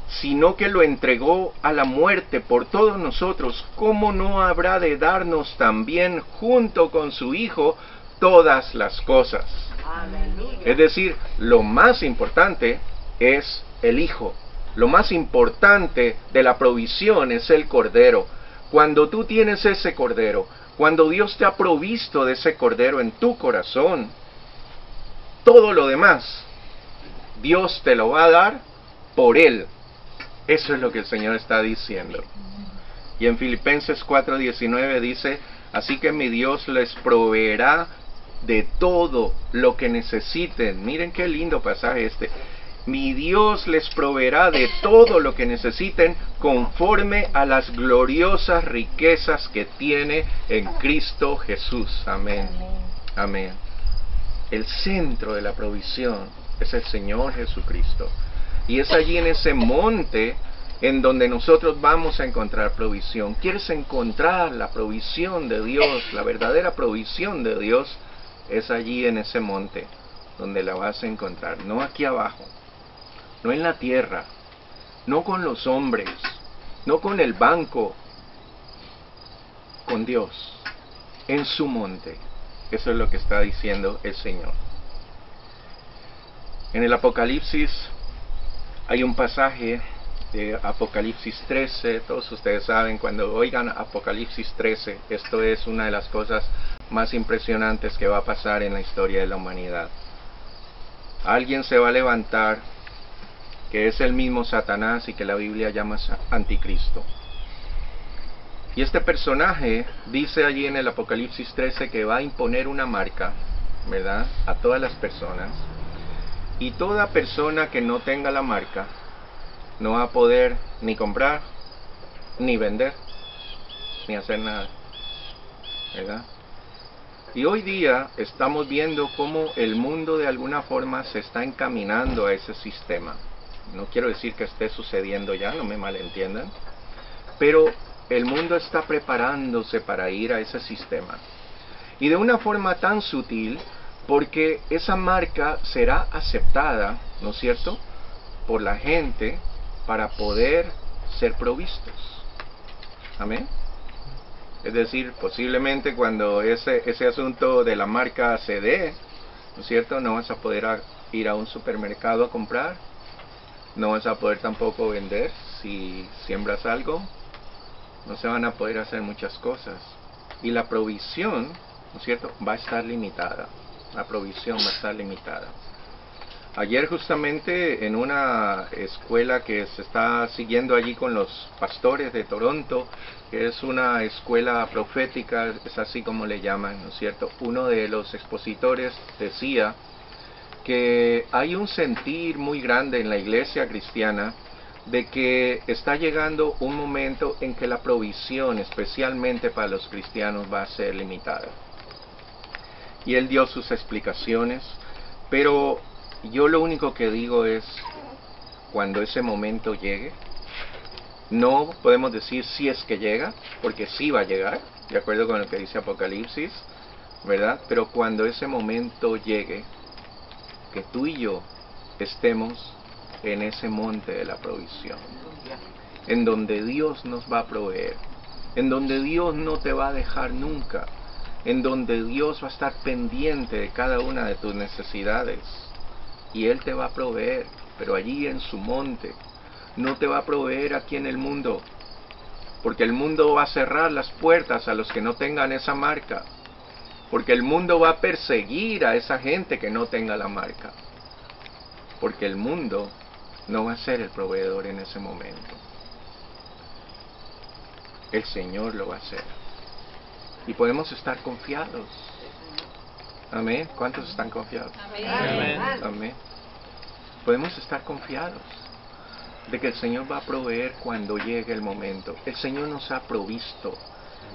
sino que lo entregó a la muerte por todos nosotros, ¿cómo no habrá de darnos también junto con su Hijo todas las cosas? Aleluya. Es decir, lo más importante es el Hijo. Lo más importante de la provisión es el cordero. Cuando tú tienes ese cordero, cuando Dios te ha provisto de ese cordero en tu corazón, todo lo demás, Dios te lo va a dar por Él. Eso es lo que el Señor está diciendo. Y en Filipenses 4:19 dice, así que mi Dios les proveerá de todo lo que necesiten. Miren qué lindo pasaje este. Mi Dios les proveerá de todo lo que necesiten conforme a las gloriosas riquezas que tiene en Cristo Jesús. Amén. Amén. El centro de la provisión es el Señor Jesucristo. Y es allí en ese monte en donde nosotros vamos a encontrar provisión. ¿Quieres encontrar la provisión de Dios, la verdadera provisión de Dios? Es allí en ese monte donde la vas a encontrar, no aquí abajo. No en la tierra, no con los hombres, no con el banco, con Dios, en su monte. Eso es lo que está diciendo el Señor. En el Apocalipsis hay un pasaje de Apocalipsis 13, todos ustedes saben, cuando oigan Apocalipsis 13, esto es una de las cosas más impresionantes que va a pasar en la historia de la humanidad. Alguien se va a levantar que es el mismo Satanás y que la Biblia llama anticristo. Y este personaje dice allí en el Apocalipsis 13 que va a imponer una marca, ¿verdad?, a todas las personas. Y toda persona que no tenga la marca no va a poder ni comprar, ni vender, ni hacer nada, ¿verdad? Y hoy día estamos viendo cómo el mundo de alguna forma se está encaminando a ese sistema. No quiero decir que esté sucediendo ya, no me malentiendan, pero el mundo está preparándose para ir a ese sistema. Y de una forma tan sutil, porque esa marca será aceptada, ¿no es cierto?, por la gente para poder ser provistos. Amén. Es decir, posiblemente cuando ese asunto de la marca se dé, ¿no es cierto?, no vas a poder ir a un supermercado a comprar. No vas a poder tampoco vender si siembras algo. No se van a poder hacer muchas cosas. Y la provisión, ¿no es cierto?, va a estar limitada. La provisión va a estar limitada. Ayer justamente en una escuela que se está siguiendo allí con los pastores de Toronto, que es una escuela profética, es así como le llaman, ¿no es cierto?, uno de los expositores decía que hay un sentir muy grande en la iglesia cristiana de que está llegando un momento en que la provisión, especialmente para los cristianos, va a ser limitada. Y él dio sus explicaciones, pero yo lo único que digo es, cuando ese momento llegue, no podemos decir si es que llega, porque sí va a llegar, de acuerdo con lo que dice Apocalipsis, ¿verdad? Pero cuando ese momento llegue, que tú y yo estemos en ese monte de la provisión, en donde Dios nos va a proveer, en donde Dios no te va a dejar nunca, en donde Dios va a estar pendiente de cada una de tus necesidades, y Él te va a proveer. pero allí en su monte. No te va a proveer aquí en el mundo, porque el mundo va a cerrar las puertas a los que no tengan esa marca, porque el mundo va a perseguir a esa gente que no tenga la marca, porque el mundo no va a ser el proveedor en ese momento. El Señor lo va a hacer. Y podemos estar confiados. Amén. ¿Cuántos están confiados? Amén. Amén. Podemos estar confiados de que el Señor va a proveer cuando llegue el momento. El Señor nos ha provisto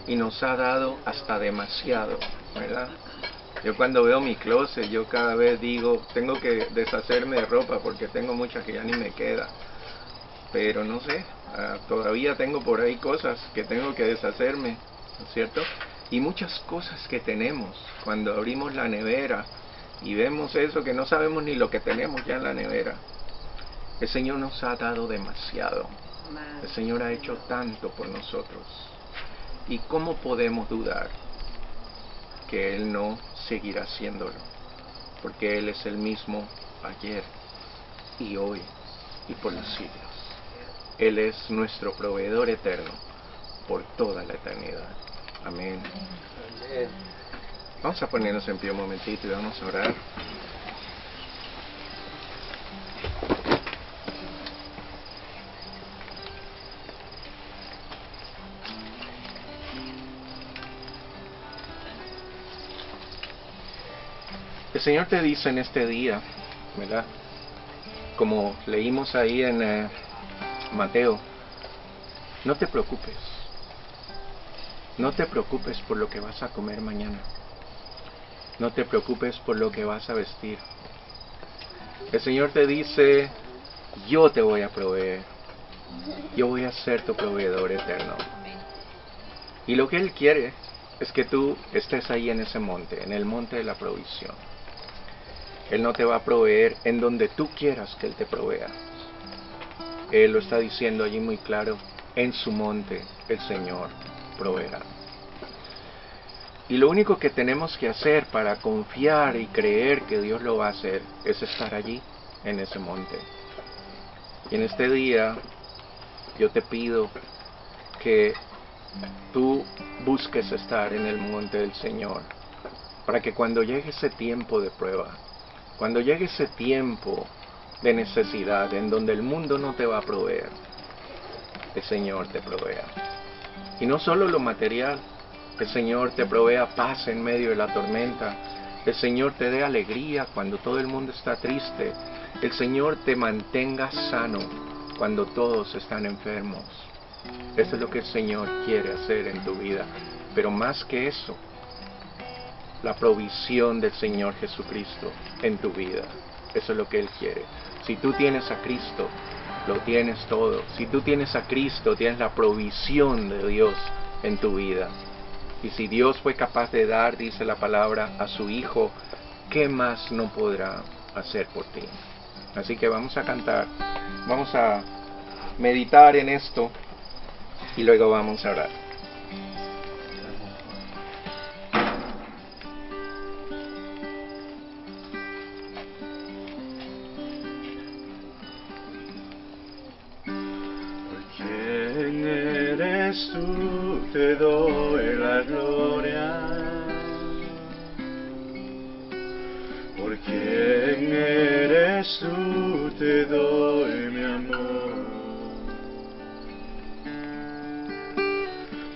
y nos ha dado hasta demasiado, ¿verdad? Yo cuando veo mi closet, yo cada vez digo, tengo que deshacerme de ropa porque tengo mucha que ya ni me queda. Pero no sé, todavía tengo por ahí cosas que tengo que deshacerme, ¿no es cierto? Y muchas cosas que tenemos cuando abrimos la nevera y vemos eso que no sabemos ni lo que tenemos ya en la nevera. El Señor nos ha dado demasiado. El Señor ha hecho tanto por nosotros. ¿Y cómo podemos dudar que Él no seguirá haciéndolo? Porque Él es el mismo ayer y hoy y por los siglos. Él es nuestro proveedor eterno por toda la eternidad. Amén. Vamos a ponernos en pie un momentito y vamos a orar. El Señor te dice en este día, ¿verdad? Como leímos ahí en Mateo, no te preocupes. No te preocupes por lo que vas a comer mañana. No te preocupes por lo que vas a vestir. El Señor te dice, yo te voy a proveer. Yo voy a ser tu proveedor eterno. Y lo que Él quiere es que tú estés ahí en ese monte, en el monte de la provisión. Él no te va a proveer en donde tú quieras que Él te provea. Él lo está diciendo allí muy claro, en su monte el Señor proveerá. Y lo único que tenemos que hacer para confiar y creer que Dios lo va a hacer es estar allí, en ese monte. Y en este día yo te pido que tú busques estar en el monte del Señor, para que cuando llegue ese tiempo de prueba, cuando llegue ese tiempo de necesidad en donde el mundo no te va a proveer, el Señor te provea. Y no solo lo material, el Señor te provea paz en medio de la tormenta, el Señor te dé alegría cuando todo el mundo está triste, el Señor te mantenga sano cuando todos están enfermos. Eso es lo que el Señor quiere hacer en tu vida. Pero más que eso, la provisión del Señor Jesucristo en tu vida. Eso es lo que Él quiere. Si tú tienes a Cristo, lo tienes todo. Si tú tienes a Cristo, tienes la provisión de Dios en tu vida. Y si Dios fue capaz de dar, dice la palabra, a su Hijo, ¿qué más no podrá hacer por ti? Así que vamos a cantar, vamos a meditar en esto y luego vamos a orar. ¿Quién eres tú? Te doy la gloria. ¿Por quién eres tú? Te doy mi amor.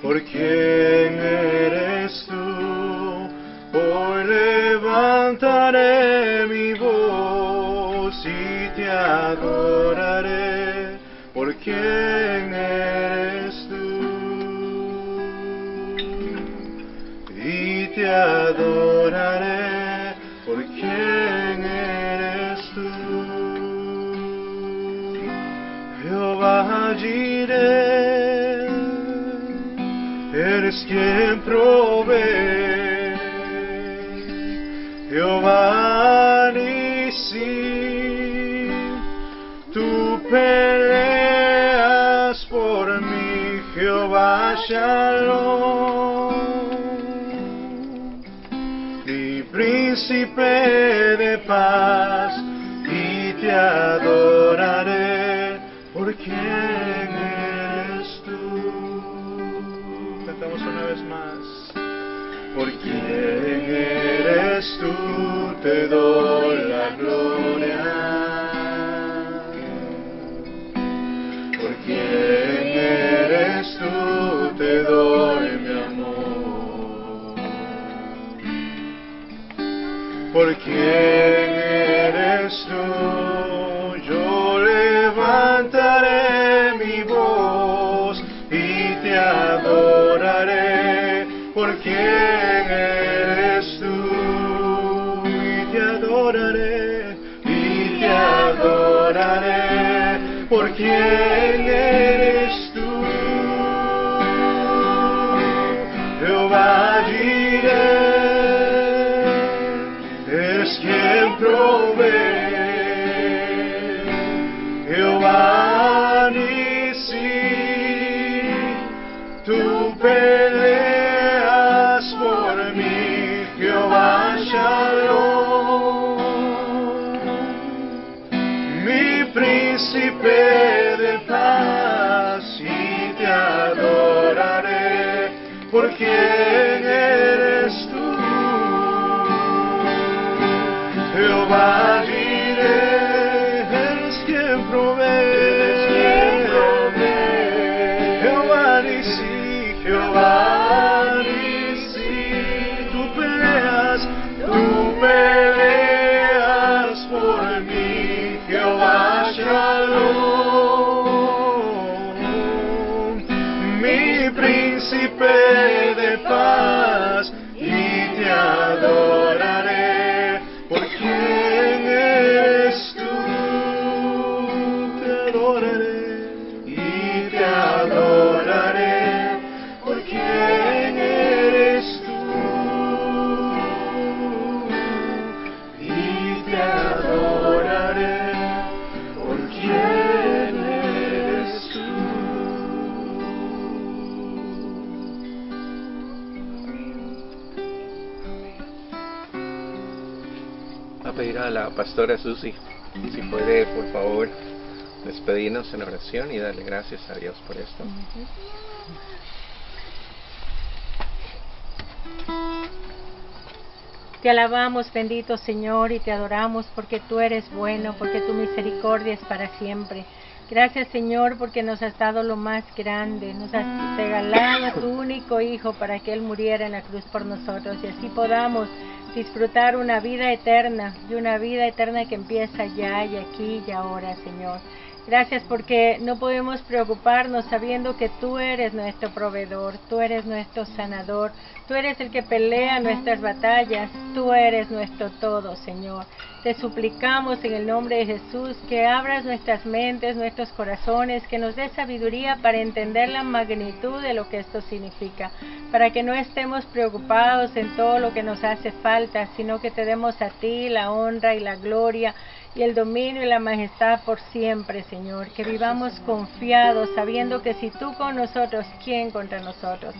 ¿Por quién eres tú? Hoy levantaré mi voz y te adoraré. ¿Por quién eres tú? Y te adoraré. ¿Por quién eres tú? Jehová Jireh, eres quien provee. Jehová Nissi, tú peleas por mí. Jehová Shalom, mi príncipe de paz, y te te adoraré, por quién eres tú. Cantamos una vez más. Por quién eres tú, te doy la gloria. Por quién eres tú, te doy mi amor. Por quién eres tú, yo levantaré mi voz y te adoraré. Por quién eres tú, y te adoraré, y te adoraré. Por quién eres tú, Jehová Jireh, eres quien provee. Jehová Nissi, tú peleas por mí. Jehová Shalom, mi príncipe de paz, y te adoraré. ¿Por quién eres tú? Jehová Jireh, eres quien provee. Jehová Nissi, Jehová Nissi, tú peleas por mí. Jehová Shalom, mi príncipe de paz, y te adoraré. ¿Por quién eres tú? Te adoraré y te adoraré. ¿Por quién eres tú? Y te adoraré. ¿Por quién eres tú? Va a pedir a la pastora Susi si puede, por favor, despedirnos en oración y darle gracias a Dios por esto. Te alabamos, bendito Señor, y te adoramos porque tú eres bueno, porque tu misericordia es para siempre. Gracias, Señor, porque nos has dado lo más grande, nos has regalado a tu único Hijo para que Él muriera en la cruz por nosotros y así podamos disfrutar una vida eterna, y una vida eterna que empieza ya y aquí y ahora, Señor. Gracias porque no podemos preocuparnos sabiendo que tú eres nuestro proveedor, tú eres nuestro sanador, tú eres el que pelea nuestras batallas, tú eres nuestro todo, Señor. Te suplicamos en el nombre de Jesús que abras nuestras mentes, nuestros corazones, que nos des sabiduría para entender la magnitud de lo que esto significa, para que no estemos preocupados en todo lo que nos hace falta, sino que te demos a ti la honra y la gloria y el dominio y la majestad por siempre, Señor. Que vivamos confiados, sabiendo que si tú con nosotros, ¿quién contra nosotros?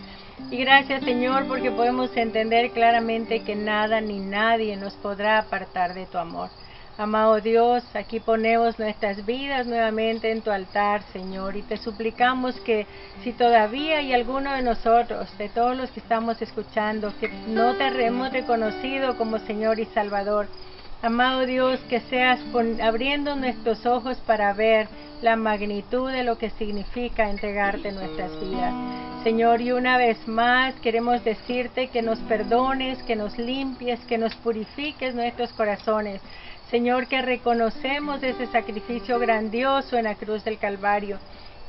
Y gracias, Señor, porque podemos entender claramente que nada ni nadie nos podrá apartar de tu amor. Amado Dios, aquí ponemos nuestras vidas nuevamente en tu altar, Señor, y te suplicamos que si todavía hay alguno de nosotros, de todos los que estamos escuchando, que no te hemos reconocido como Señor y Salvador, amado Dios, que seas abriendo nuestros ojos para ver la magnitud de lo que significa entregarte nuestras vidas. Señor, y una vez más queremos decirte que nos perdones, que nos limpies, que nos purifiques nuestros corazones. Señor, que reconocemos ese sacrificio grandioso en la cruz del Calvario.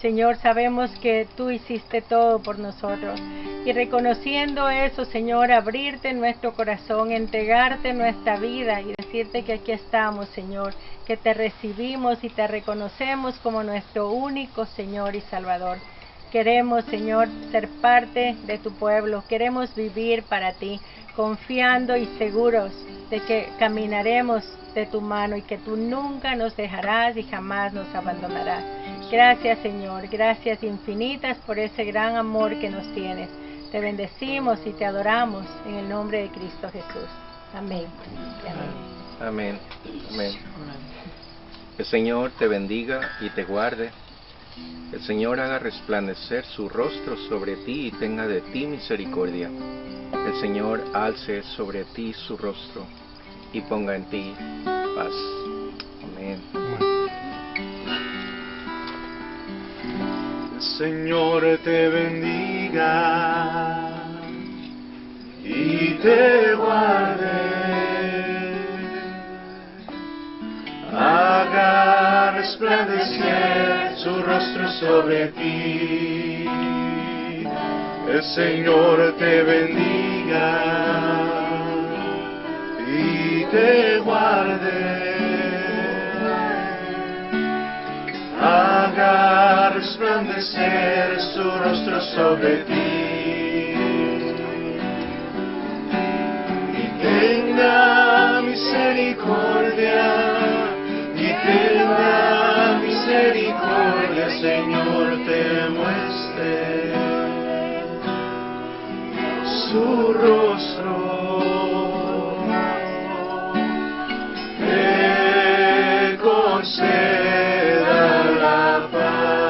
Señor, sabemos que tú hiciste todo por nosotros. Y reconociendo eso, Señor, abrirte nuestro corazón, entregarte nuestra vida y decirte que aquí estamos, Señor, que te recibimos y te reconocemos como nuestro único Señor y Salvador. Queremos, Señor, ser parte de tu pueblo, queremos vivir para ti, confiando y seguros de que caminaremos de tu mano y que tú nunca nos dejarás y jamás nos abandonarás. Gracias, Señor, gracias infinitas por ese gran amor que nos tienes. Te bendecimos y te adoramos en el nombre de Cristo Jesús. Amén. Amén. Amén. Amén. El Señor te bendiga y te guarde. El Señor haga resplandecer su rostro sobre ti y tenga de ti misericordia. El Señor alce sobre ti su rostro y ponga en ti paz. Amén. El Señor te bendiga y te guarde. Haga resplandecer su rostro sobre ti. El Señor te bendiga y te guarde. Haga resplandecer su rostro sobre ti y tenga misericordia. Tenga misericordia, Señor, te muestre su rostro, te conceda la paz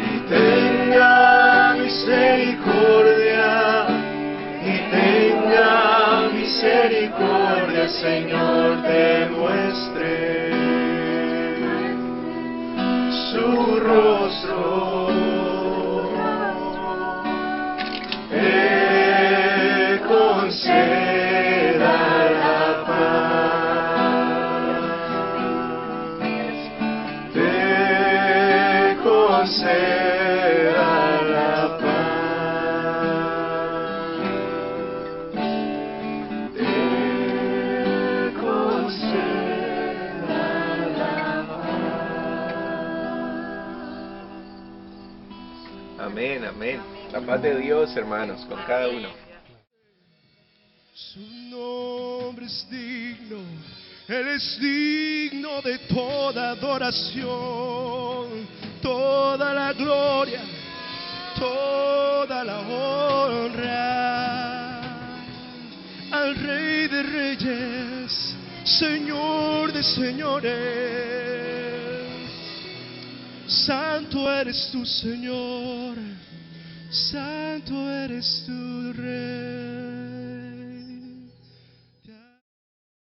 y tenga misericordia, misericordia, Señor, te muestre su rostro, te conceda la paz, te conceda la paz. Amén, amén. La paz de Dios, hermanos, con cada uno. Su nombre es digno, Él es digno de toda adoración, toda la gloria, toda la honra. Al Rey de Reyes, Señor de señores. Santo eres tu Señor, santo eres tu Rey.